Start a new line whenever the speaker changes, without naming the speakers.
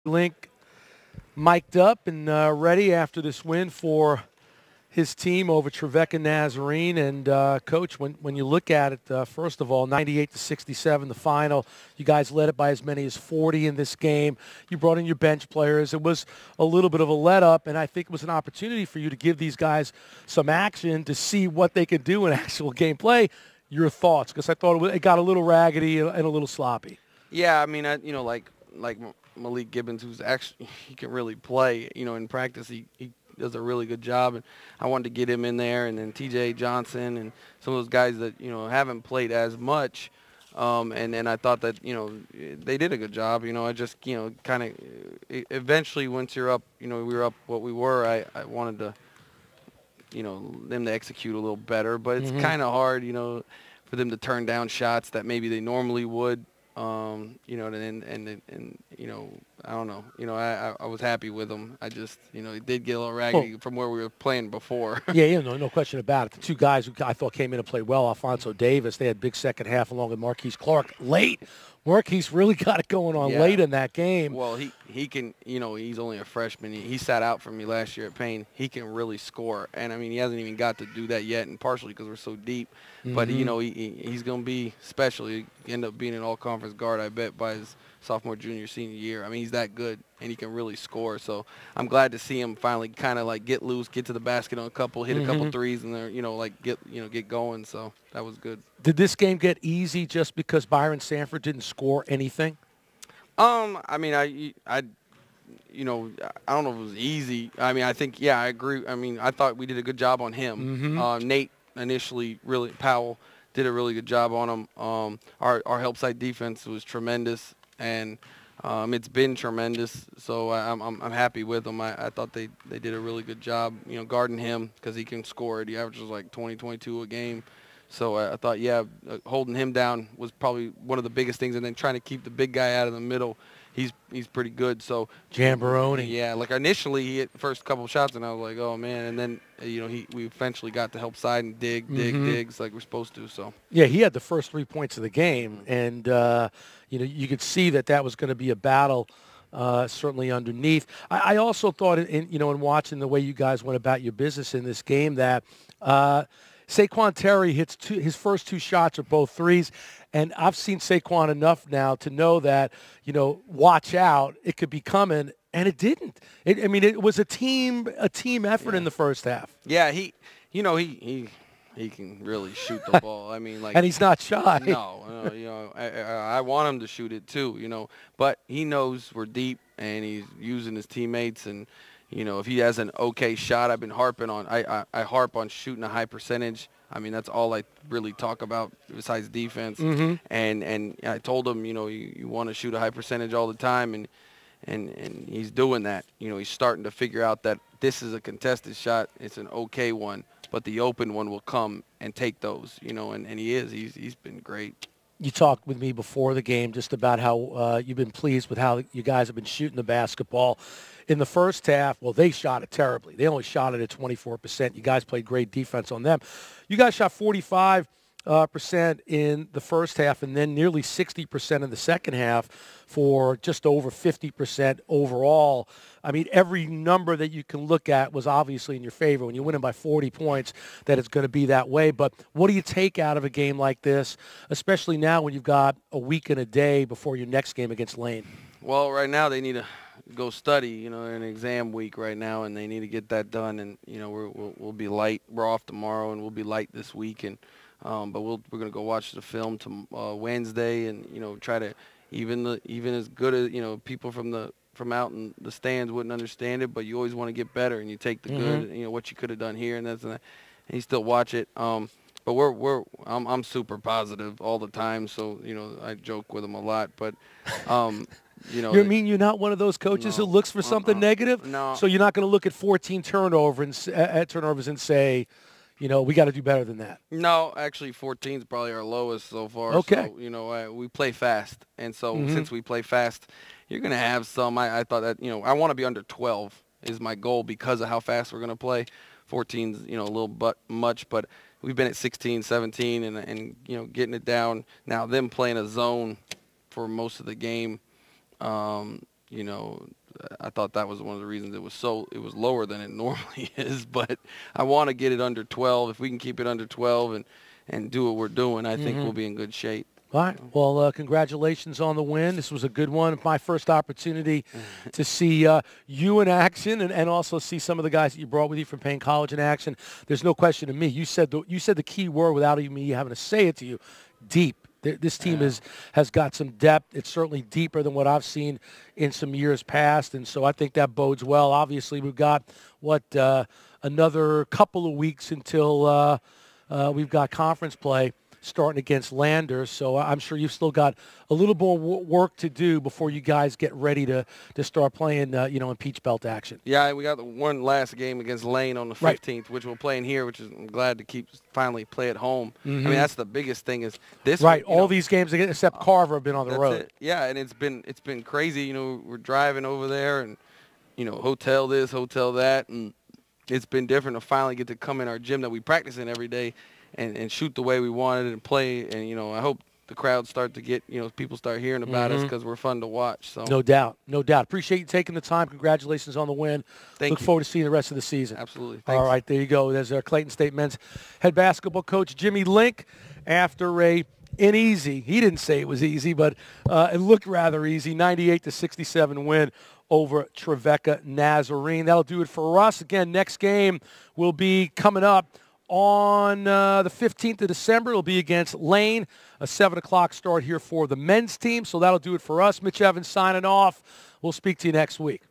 Link mic'd up and ready after this win for his team over Trevecca Nazarene. And, Coach, when you look at it, first of all, 98-67, the final. You guys led it by as many as 40 in this game. You brought in your bench players. It was a little bit of a let-up, and I think it was an opportunity for you to give these guys some action to see what they could do in actual gameplay. Your thoughts? Because I thought it got a little raggedy and a little sloppy.
Yeah, I mean, like Malik Gibbons, who's actually, he can really play. In practice, he does a really good job, and I wanted to get him in there, and then T.J. Johnson and some of those guys that haven't played as much, and then I thought that they did a good job. I just kind of eventually, once you're up, we were up what we were. I wanted to them to execute a little better, but it's kind of hard for them to turn down shots that maybe they normally would. I don't know. I was happy with them. I just, it did get a little raggedy from where we were playing before.
Yeah, no question about it. The two guys who I thought came in and played well, Alfonso Davis, they had big second half along with Marquise Clark late. Marquise really got it going on late in that game.
Well, he can, he's only a freshman. He sat out for me last year at Payne. He can really score. And, I mean, he hasn't even got to do that yet, and partially because we're so deep. But, he's going to be special. He end up being an all-conference guard, I bet, by his sophomore, junior, senior year. I mean, he's that good, and he can really score. So I'm glad to see him finally kind of, get loose, get to the basket on a couple, hit a couple threes, and get going. So that was good.
Did this game get easy just because Byron Sanford didn't score anything?
I mean, I don't know if it was easy. I mean, I think, yeah, I agree. I mean, I thought we did a good job on him. Nate initially Powell did a really good job on him. Our help side defense was tremendous, and it's been tremendous. So I'm happy with them. I thought they did a really good job, guarding him because he can score. He averages like 20, 22 a game. So I thought, holding him down was probably one of the biggest things, and then trying to keep the big guy out of the middle. He's pretty good. So
Jamborone.
Yeah, initially he hit the first couple of shots, and I was like, oh man. And then we eventually got to help side and digs like we're supposed to. So
yeah, he had the first 3 points of the game, and you could see that was going to be a battle. Certainly underneath. I also thought in watching the way you guys went about your business in this game that Saquon Terry hits his first 2 shots are both threes, and I've seen Saquon enough now to know that, watch out, it could be coming, and it didn't. It was a team effort in the first half.
Yeah, he can really shoot the ball. I mean,
and he's not shy.
No, I want him to shoot it too, but he knows we're deep, and he's using his teammates, and if he has an okay shot, I've been harping on. I harp on shooting a high percentage. I mean, that's all I really talk about besides defense. And I told him, you want to shoot a high percentage all the time, and he's doing that. He's starting to figure out that this is a contested shot. It's an okay one, but the open one will come and take those. And he is. He's been great.
You talked with me before the game just about how you've been pleased with how you guys have been shooting the basketball. In the first half, well, they shot it terribly. They only shot it at 24%. You guys played great defense on them. You guys shot 45% in the first half and then nearly 60% in the second half for just over 50% overall. I mean, every number that you can look at was obviously in your favor. When you're winning by 40 points, that it's going to be that way. But what do you take out of a game like this, especially now when you've got a week and a day before your next game against Lane?
Well, right now they need to go study. They're in exam week right now, and they need to get that done. And we'll be light. We're off tomorrow, and we'll be light this week. And but we're gonna go watch the film Wednesday, and try to even as good as people from out in the stands wouldn't understand it, but you always want to get better, and you take the good, what you could have done here, and that's and you still watch it. But I'm super positive all the time, so I joke with them a lot, but.
You're not one of those coaches who looks for something negative?
No.
So you're not going to look at 14 turnovers and say, we got to do better than that?
No, actually 14 is probably our lowest so far.
Okay.
So, we play fast. And so since we play fast, you're going to have some. I thought that, I want to be under 12 is my goal because of how fast we're going to play. 14's, a little much, but we've been at 16, 17, and getting it down. Now them playing a zone for most of the game, you know, I thought that was one of the reasons it was lower than it normally is. But I want to get it under 12. If we can keep it under 12 and do what we're doing, I think we'll be in good shape.
All right. Well, congratulations on the win. This was a good one. My first opportunity to see you in action and also see some of the guys that you brought with you from Payne College in action. There's no question to me. You said the key word without even me having to say it to you, deep. This team has got some depth. It's certainly deeper than what I've seen in some years past, and so I think that bodes well. Obviously, we've got, another couple of weeks until we've got conference play starting against Landers, so I'm sure you've still got a little more work to do before you guys get ready to start playing, in Peach Belt action.
Yeah, we got the one last game against Lane on the 15th, which we'll play in here, which is I'm glad to finally play at home. I mean, that's the biggest thing is this.
Right, all these games except Carver have been on the road.
Yeah, and it's been crazy. You know, we're driving over there and, hotel this, hotel that, and it's been different to finally get to come in our gym that we practice in every day and shoot the way we wanted and play. And, I hope the crowds start to get, people start hearing about us because we're fun to watch. So
No doubt. Appreciate you taking the time. Congratulations on the win. Look forward to seeing the rest of the season.
Absolutely. Thanks.
All right, there you go. There's our Clayton State men's head basketball coach, Jimmy Link, after an easy, he didn't say it was easy, but it looked rather easy, 98-67 win over Trevecca Nazarene. That'll do it for us. Again, next game will be coming up on the 15th of December. It'll be against Lane, a 7 o'clock start here for the men's team. So that'll do it for us. Mitch Evans signing off. We'll speak to you next week.